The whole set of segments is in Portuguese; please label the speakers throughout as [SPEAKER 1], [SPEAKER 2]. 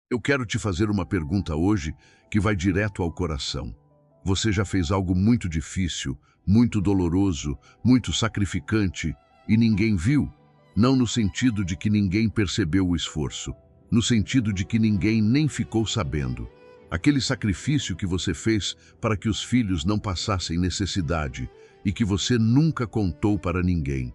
[SPEAKER 1] Eu quero te fazer uma pergunta hoje que vai direto ao coração. Você já fez algo muito difícil, muito doloroso, muito sacrificante e ninguém viu? Não no sentido de que ninguém percebeu o esforço, no sentido de que ninguém nem ficou sabendo. Aquele sacrifício que você fez para que os filhos não passassem necessidade e que você nunca contou para ninguém.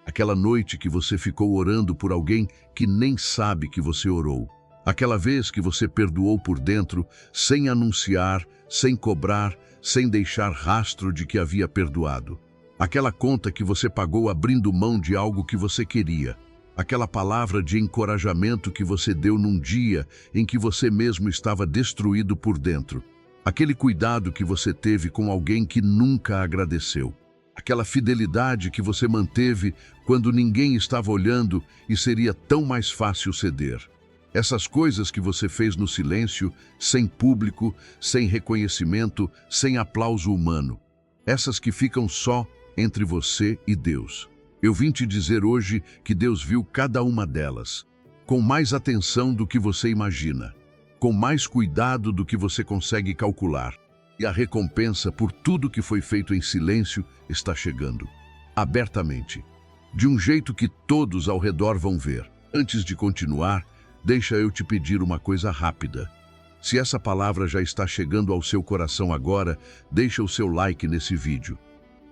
[SPEAKER 1] Aquela noite que você ficou orando por alguém que nem sabe que você orou. Aquela vez que você perdoou por dentro, sem anunciar, sem cobrar, sem deixar rastro de que havia perdoado. Aquela conta que você pagou abrindo mão de algo que você queria. Aquela palavra de encorajamento que você deu num dia em que você mesmo estava destruído por dentro. Aquele cuidado que você teve com alguém que nunca agradeceu. Aquela fidelidade que você manteve quando ninguém estava olhando e seria tão mais fácil ceder. Essas coisas que você fez no silêncio, sem público, sem reconhecimento, sem aplauso humano. Essas que ficam só entre você e Deus. Eu vim te dizer hoje que Deus viu cada uma delas, com mais atenção do que você imagina, com mais cuidado do que você consegue calcular. E a recompensa por tudo que foi feito em silêncio está chegando, abertamente, de um jeito que todos ao redor vão ver. Antes de continuar, deixa eu te pedir uma coisa rápida. Se essa palavra já está chegando ao seu coração agora, deixa o seu like nesse vídeo.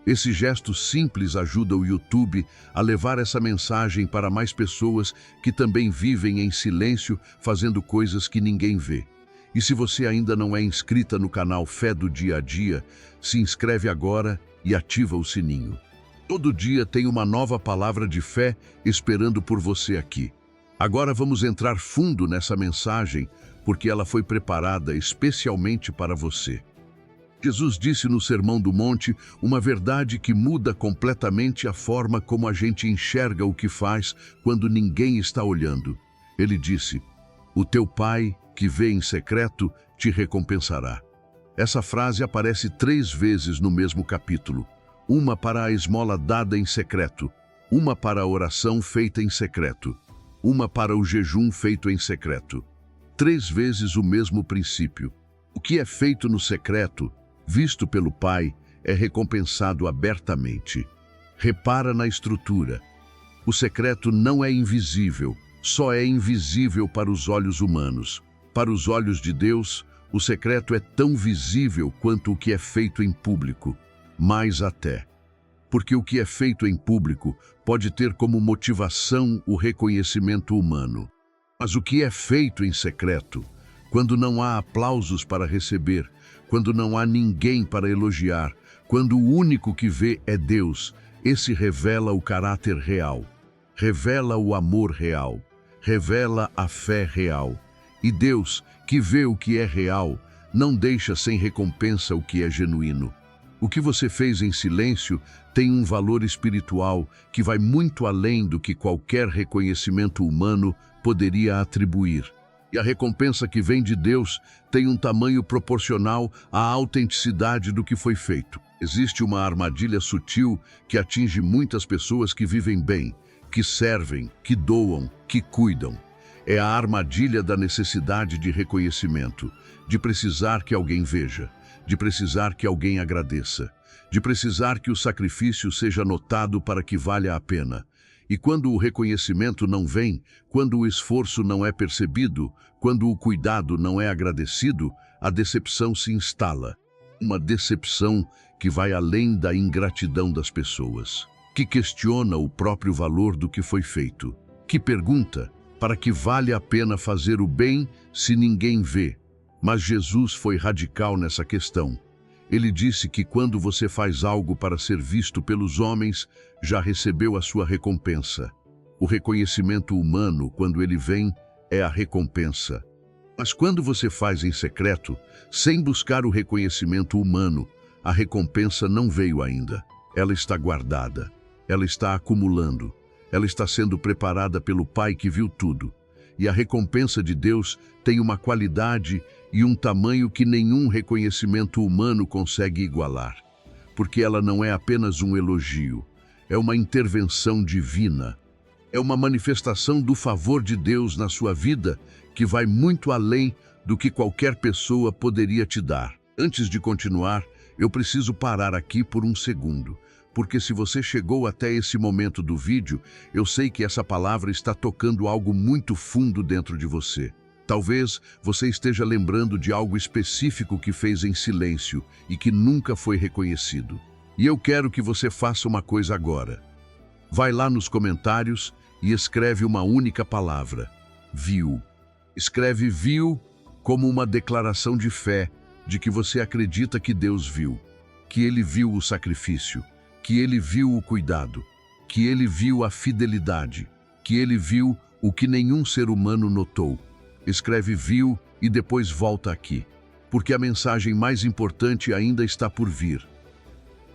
[SPEAKER 1] Esse gesto simples ajuda o YouTube a levar essa mensagem para mais pessoas que também vivem em silêncio, fazendo coisas que ninguém vê. E se você ainda não é inscrita no canal Fé do Dia a Dia, se inscreve agora e ativa o sininho. Todo dia tem uma nova palavra de fé esperando por você aqui. Agora vamos entrar fundo nessa mensagem, porque ela foi preparada especialmente para você. Jesus disse no Sermão do Monte uma verdade que muda completamente a forma como a gente enxerga o que faz quando ninguém está olhando. Ele disse: "O teu Pai, que vê em secreto, te recompensará." Essa frase aparece 3 vezes no mesmo capítulo. Uma para a esmola dada em secreto, uma para a oração feita em secreto, uma para o jejum feito em secreto. 3 vezes o mesmo princípio. O que é feito no secreto, visto pelo Pai, é recompensado abertamente. Repara na estrutura. O secreto não é invisível, só é invisível para os olhos humanos. Para os olhos de Deus, o secreto é tão visível quanto o que é feito em público, mais até. Porque o que é feito em público pode ter como motivação o reconhecimento humano. Mas o que é feito em secreto, quando não há aplausos para receber, quando não há ninguém para elogiar, quando o único que vê é Deus, esse revela o caráter real, revela o amor real, revela a fé real. E Deus, que vê o que é real, não deixa sem recompensa o que é genuíno. O que você fez em silêncio tem um valor espiritual que vai muito além do que qualquer reconhecimento humano poderia atribuir. E a recompensa que vem de Deus tem um tamanho proporcional à autenticidade do que foi feito. Existe uma armadilha sutil que atinge muitas pessoas que vivem bem, que servem, que doam, que cuidam. É a armadilha da necessidade de reconhecimento, de precisar que alguém veja, de precisar que alguém agradeça, de precisar que o sacrifício seja notado para que valha a pena. E quando o reconhecimento não vem, quando o esforço não é percebido, quando o cuidado não é agradecido, a decepção se instala. Uma decepção que vai além da ingratidão das pessoas, que questiona o próprio valor do que foi feito, que pergunta: para que vale a pena fazer o bem se ninguém vê? Mas Jesus foi radical nessa questão. Ele disse que quando você faz algo para ser visto pelos homens, já recebeu a sua recompensa. O reconhecimento humano, quando ele vem, é a recompensa. Mas quando você faz em secreto, sem buscar o reconhecimento humano, a recompensa não veio ainda. Ela está guardada, ela está acumulando, ela está sendo preparada pelo Pai que viu tudo. E a recompensa de Deus tem uma qualidade e um tamanho que nenhum reconhecimento humano consegue igualar. Porque ela não é apenas um elogio, é uma intervenção divina. É uma manifestação do favor de Deus na sua vida que vai muito além do que qualquer pessoa poderia te dar. Antes de continuar, eu preciso parar aqui por um segundo, porque se você chegou até esse momento do vídeo, eu sei que essa palavra está tocando algo muito fundo dentro de você. Talvez você esteja lembrando de algo específico que fez em silêncio e que nunca foi reconhecido. E eu quero que você faça uma coisa agora. Vai lá nos comentários e escreve uma única palavra: viu. Escreve viu como uma declaração de fé, de que você acredita que Deus viu, que Ele viu o sacrifício, que Ele viu o cuidado, que Ele viu a fidelidade, que Ele viu o que nenhum ser humano notou. Escreve viu e depois volta aqui, porque a mensagem mais importante ainda está por vir.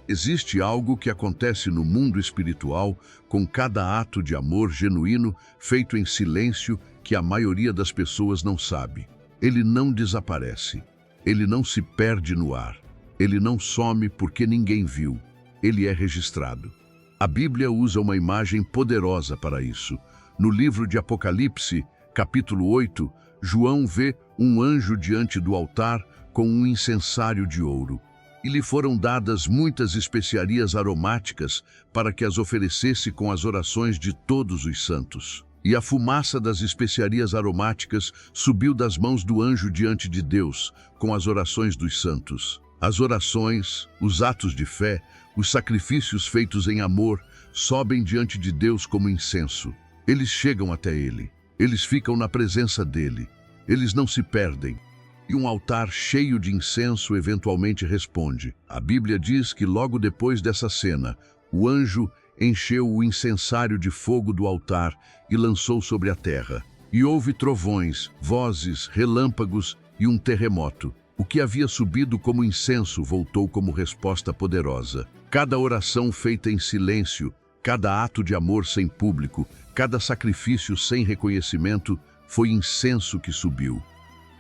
[SPEAKER 1] Existe algo que acontece no mundo espiritual com cada ato de amor genuíno feito em silêncio que a maioria das pessoas não sabe. Ele não desaparece. Ele não se perde no ar. Ele não some porque ninguém viu. Ele é registrado. A Bíblia usa uma imagem poderosa para isso. No livro de Apocalipse, capítulo 8, João vê um anjo diante do altar com um incensário de ouro. E lhe foram dadas muitas especiarias aromáticas para que as oferecesse com as orações de todos os santos. E a fumaça das especiarias aromáticas subiu das mãos do anjo diante de Deus, com as orações dos santos. As orações, os atos de fé, os sacrifícios feitos em amor, sobem diante de Deus como incenso. Eles chegam até Ele. Eles ficam na presença dEle. Eles não se perdem. E um altar cheio de incenso eventualmente responde. A Bíblia diz que logo depois dessa cena, o anjo encheu o incensário de fogo do altar e lançou sobre a terra. E houve trovões, vozes, relâmpagos e um terremoto. O que havia subido como incenso voltou como resposta poderosa. Cada oração feita em silêncio, cada ato de amor sem público, cada sacrifício sem reconhecimento, foi incenso que subiu.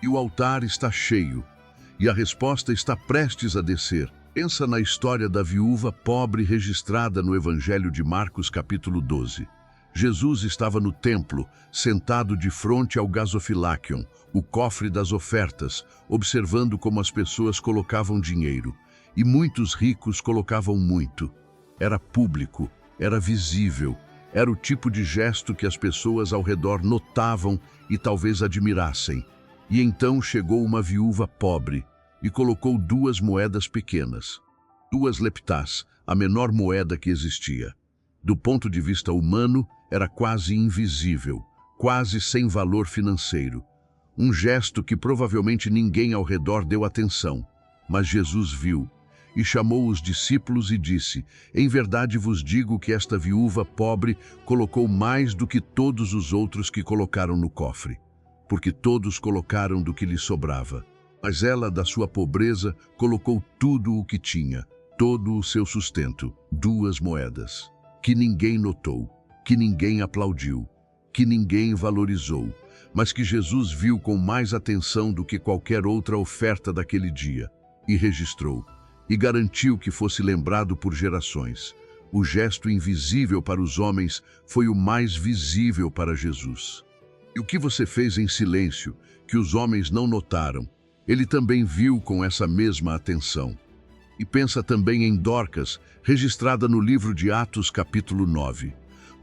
[SPEAKER 1] E o altar está cheio, e a resposta está prestes a descer. Pensa na história da viúva pobre registrada no Evangelho de Marcos, capítulo 12. Jesus estava no templo, sentado de frente ao gasofiláquion, o cofre das ofertas, observando como as pessoas colocavam dinheiro. E muitos ricos colocavam muito. Era público, era visível, era o tipo de gesto que as pessoas ao redor notavam e talvez admirassem. E então chegou uma viúva pobre e colocou 2 moedas pequenas, 2 leptás, a menor moeda que existia. Do ponto de vista humano, era quase invisível, quase sem valor financeiro. Um gesto que provavelmente ninguém ao redor deu atenção. Mas Jesus viu e chamou os discípulos e disse: em verdade vos digo que esta viúva pobre colocou mais do que todos os outros que colocaram no cofre. Porque todos colocaram do que lhe sobrava. Mas ela, da sua pobreza, colocou tudo o que tinha, todo o seu sustento, 2 moedas, que ninguém notou, que ninguém aplaudiu, que ninguém valorizou, mas que Jesus viu com mais atenção do que qualquer outra oferta daquele dia, e registrou, e garantiu que fosse lembrado por gerações. O gesto invisível para os homens foi o mais visível para Jesus. E o que você fez em silêncio, que os homens não notaram, ele também viu com essa mesma atenção. E pensa também em Dorcas, registrada no livro de Atos, capítulo 9.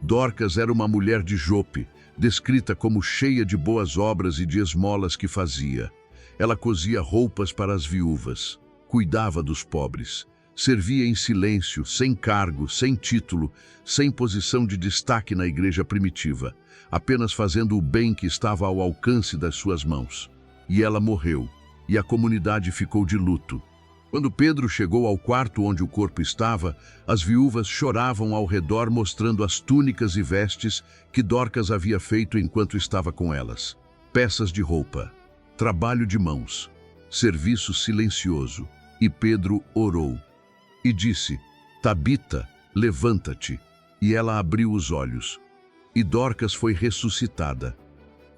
[SPEAKER 1] Dorcas era uma mulher de Jope, descrita como cheia de boas obras e de esmolas que fazia. Ela cosia roupas para as viúvas, cuidava dos pobres, servia em silêncio, sem cargo, sem título, sem posição de destaque na igreja primitiva, apenas fazendo o bem que estava ao alcance das suas mãos. E ela morreu, e a comunidade ficou de luto. Quando Pedro chegou ao quarto onde o corpo estava, as viúvas choravam ao redor mostrando as túnicas e vestes que Dorcas havia feito enquanto estava com elas. Peças de roupa, trabalho de mãos, serviço silencioso. E Pedro orou e disse: Tabita, levanta-te. E ela abriu os olhos. E Dorcas foi ressuscitada.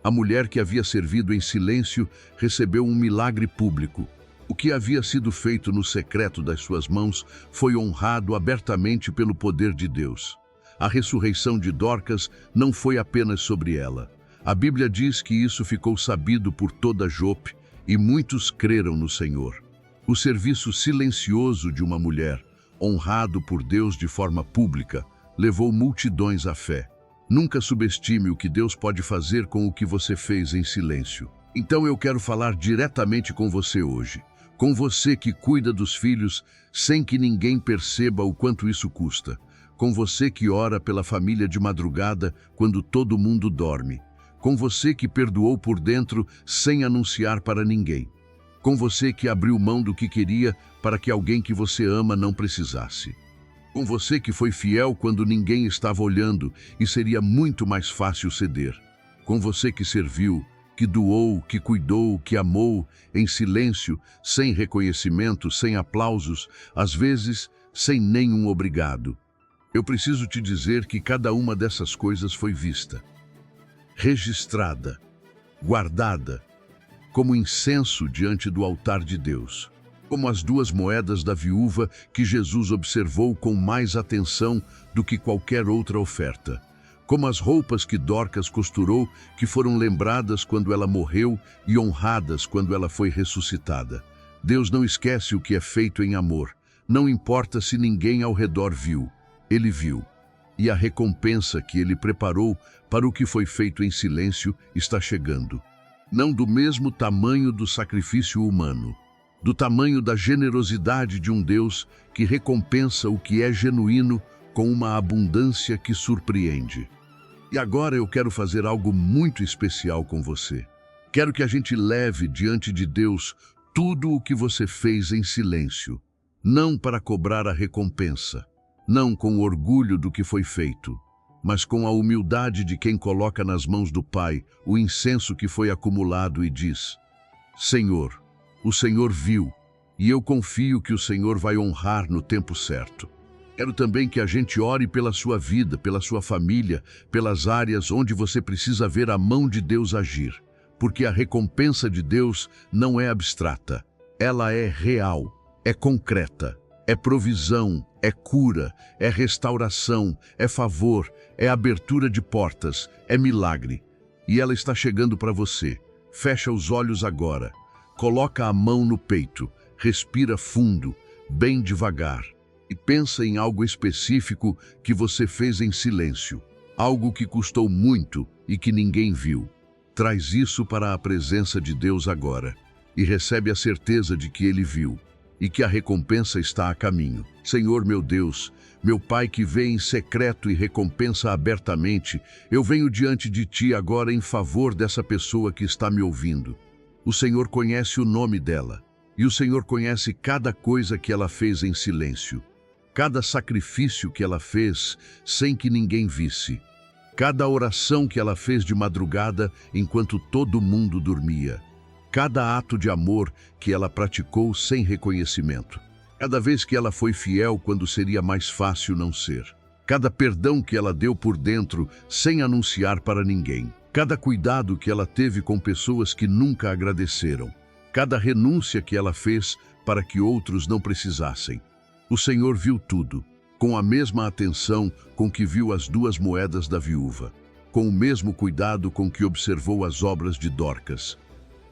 [SPEAKER 1] A mulher que havia servido em silêncio recebeu um milagre público. O que havia sido feito no secreto das suas mãos foi honrado abertamente pelo poder de Deus. A ressurreição de Dorcas não foi apenas sobre ela, A Bíblia diz que isso ficou sabido por toda Jope e muitos creram no Senhor. O serviço silencioso de uma mulher, honrado por Deus de forma pública, levou multidões à fé. Nunca subestime o que Deus pode fazer com o que você fez em silêncio. Então eu quero falar diretamente com você hoje. Com você que cuida dos filhos sem que ninguém perceba o quanto isso custa. Com você que ora pela família de madrugada quando todo mundo dorme. Com você que perdoou por dentro sem anunciar para ninguém. Com você que abriu mão do que queria para que alguém que você ama não precisasse. Com você que foi fiel quando ninguém estava olhando e seria muito mais fácil ceder. Com você que serviu, que doou, que cuidou, que amou, em silêncio, sem reconhecimento, sem aplausos, às vezes sem nenhum obrigado. Eu preciso te dizer que cada uma dessas coisas foi vista, registrada, guardada, como incenso diante do altar de Deus. Como as 2 moedas da viúva que Jesus observou com mais atenção do que qualquer outra oferta. Como as roupas que Dorcas costurou, que foram lembradas quando ela morreu e honradas quando ela foi ressuscitada. Deus não esquece o que é feito em amor. Não importa se ninguém ao redor viu. Ele viu. E a recompensa que ele preparou para o que foi feito em silêncio está chegando. Não do mesmo tamanho do sacrifício humano, do tamanho da generosidade de um Deus que recompensa o que é genuíno com uma abundância que surpreende. E agora eu quero fazer algo muito especial com você. Quero que a gente leve diante de Deus tudo o que você fez em silêncio, não para cobrar a recompensa, não com orgulho do que foi feito, mas com a humildade de quem coloca nas mãos do Pai o incenso que foi acumulado e diz: Senhor, o Senhor viu, e eu confio que o Senhor vai honrar no tempo certo. Quero também que a gente ore pela sua vida, pela sua família, pelas áreas onde você precisa ver a mão de Deus agir, porque a recompensa de Deus não é abstrata, ela é real, é concreta, é provisão, é cura, é restauração, é favor, é abertura de portas, é milagre. E ela está chegando para você. Fecha os olhos agora, coloca a mão no peito, respira fundo, bem devagar. E pensa em algo específico que você fez em silêncio, algo que custou muito e que ninguém viu. Traz isso para a presença de Deus agora e recebe a certeza de que Ele viu e que a recompensa está a caminho. Senhor meu Deus, meu Pai que vê em secreto e recompensa abertamente, eu venho diante de Ti agora em favor dessa pessoa que está me ouvindo. O Senhor conhece o nome dela e o Senhor conhece cada coisa que ela fez em silêncio. Cada sacrifício que ela fez sem que ninguém visse. Cada oração que ela fez de madrugada enquanto todo mundo dormia. Cada ato de amor que ela praticou sem reconhecimento. Cada vez que ela foi fiel quando seria mais fácil não ser. Cada perdão que ela deu por dentro sem anunciar para ninguém. Cada cuidado que ela teve com pessoas que nunca agradeceram. Cada renúncia que ela fez para que outros não precisassem. O Senhor viu tudo, com a mesma atenção com que viu as 2 moedas da viúva, com o mesmo cuidado com que observou as obras de Dorcas,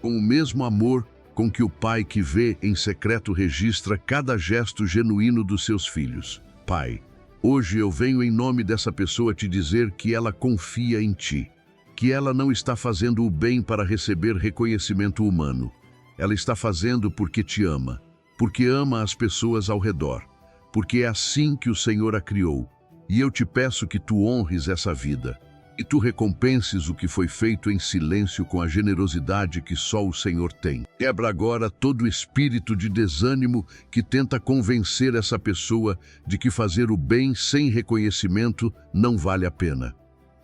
[SPEAKER 1] com o mesmo amor com que o Pai que vê em secreto registra cada gesto genuíno dos seus filhos. Pai, hoje eu venho em nome dessa pessoa te dizer que ela confia em Ti, que ela não está fazendo o bem para receber reconhecimento humano. Ela está fazendo porque Te ama. Porque ama as pessoas ao redor, porque é assim que o Senhor a criou. E eu te peço que tu honres essa vida, e tu recompenses o que foi feito em silêncio com a generosidade que só o Senhor tem. Quebra agora todo espírito de desânimo que tenta convencer essa pessoa de que fazer o bem sem reconhecimento não vale a pena.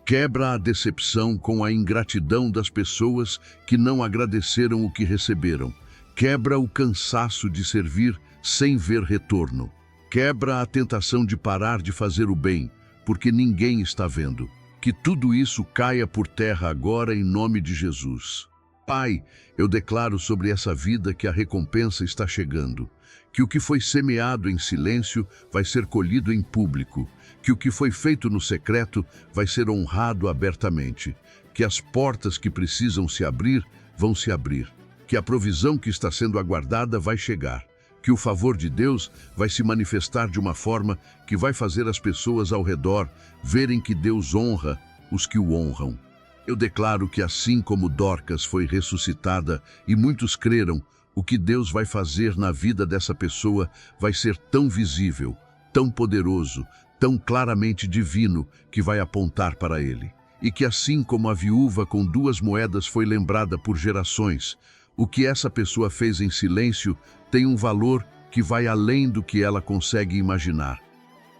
[SPEAKER 1] Quebra a decepção com a ingratidão das pessoas que não agradeceram o que receberam. Quebra o cansaço de servir sem ver retorno. Quebra a tentação de parar de fazer o bem, porque ninguém está vendo. Que tudo isso caia por terra agora em nome de Jesus. Pai, eu declaro sobre essa vida que a recompensa está chegando, que o que foi semeado em silêncio vai ser colhido em público, que o que foi feito no secreto vai ser honrado abertamente, que as portas que precisam se abrir vão se abrir, que a provisão que está sendo aguardada vai chegar, que o favor de Deus vai se manifestar de uma forma que vai fazer as pessoas ao redor verem que Deus honra os que o honram. Eu declaro que assim como Dorcas foi ressuscitada e muitos creram, o que Deus vai fazer na vida dessa pessoa vai ser tão visível, tão poderoso, tão claramente divino que vai apontar para ele. E que assim como a viúva com 2 moedas foi lembrada por gerações, o que essa pessoa fez em silêncio tem um valor que vai além do que ela consegue imaginar.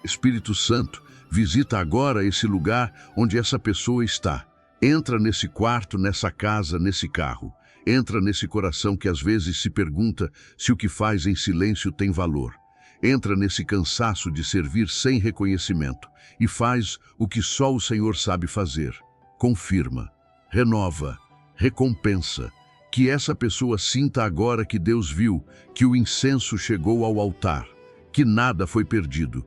[SPEAKER 1] Espírito Santo, visita agora esse lugar onde essa pessoa está. Entra nesse quarto, nessa casa, nesse carro. Entra nesse coração que às vezes se pergunta se o que faz em silêncio tem valor. Entra nesse cansaço de servir sem reconhecimento e faz o que só o Senhor sabe fazer. Confirma, renova, recompensa. Que essa pessoa sinta agora que Deus viu, que o incenso chegou ao altar, que nada foi perdido.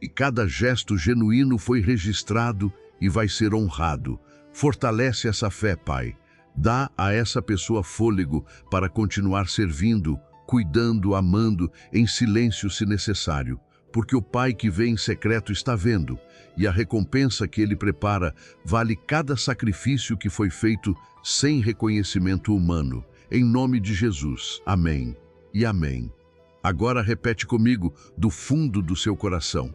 [SPEAKER 1] E cada gesto genuíno foi registrado e vai ser honrado. Fortalece essa fé, Pai. Dá a essa pessoa fôlego para continuar servindo, cuidando, amando, em silêncio se necessário. Porque o Pai que vê em secreto está vendo, e a recompensa que Ele prepara vale cada sacrifício que foi feito sem reconhecimento humano. Em nome de Jesus. Amém e amém. Agora repete comigo do fundo do seu coração.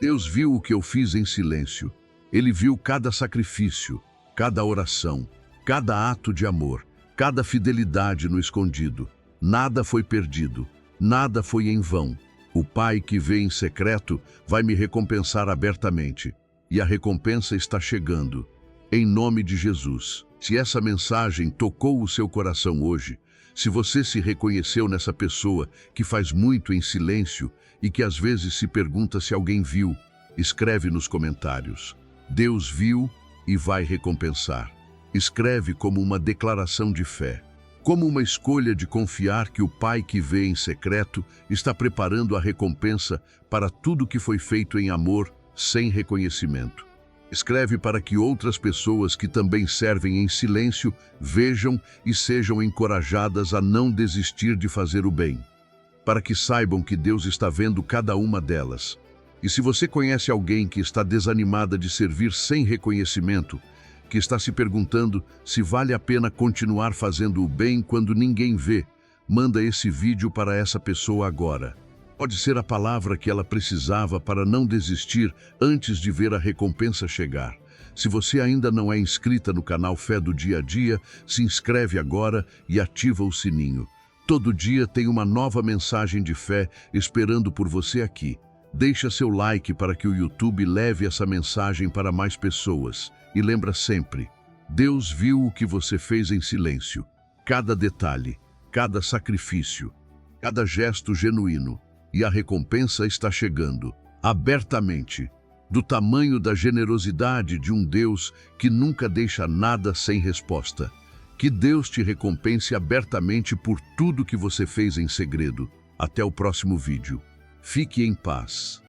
[SPEAKER 1] Deus viu o que eu fiz em silêncio. Ele viu cada sacrifício, cada oração, cada ato de amor, cada fidelidade no escondido. Nada foi perdido, nada foi em vão. O Pai que vê em secreto vai me recompensar abertamente. E a recompensa está chegando. Em nome de Jesus. Se essa mensagem tocou o seu coração hoje, se você se reconheceu nessa pessoa que faz muito em silêncio e que às vezes se pergunta se alguém viu, escreve nos comentários. Deus viu e vai recompensar. Escreve como uma declaração de fé, como uma escolha de confiar que o Pai que vê em secreto está preparando a recompensa para tudo que foi feito em amor, sem reconhecimento. Escreve para que outras pessoas que também servem em silêncio vejam e sejam encorajadas a não desistir de fazer o bem, para que saibam que Deus está vendo cada uma delas. E se você conhece alguém que está desanimada de servir sem reconhecimento, que está se perguntando se vale a pena continuar fazendo o bem quando ninguém vê, manda esse vídeo para essa pessoa agora. Pode ser a palavra que ela precisava para não desistir antes de ver a recompensa chegar. Se você ainda não é inscrita no canal Fé do Dia a Dia, se inscreve agora e ativa o sininho. Todo dia tem uma nova mensagem de fé esperando por você aqui. Deixa seu like para que o YouTube leve essa mensagem para mais pessoas. E lembra sempre, Deus viu o que você fez em silêncio. Cada detalhe, cada sacrifício, cada gesto genuíno. E a recompensa está chegando, abertamente, do tamanho da generosidade de um Deus que nunca deixa nada sem resposta. Que Deus te recompense abertamente por tudo que você fez em segredo. Até o próximo vídeo. Fique em paz.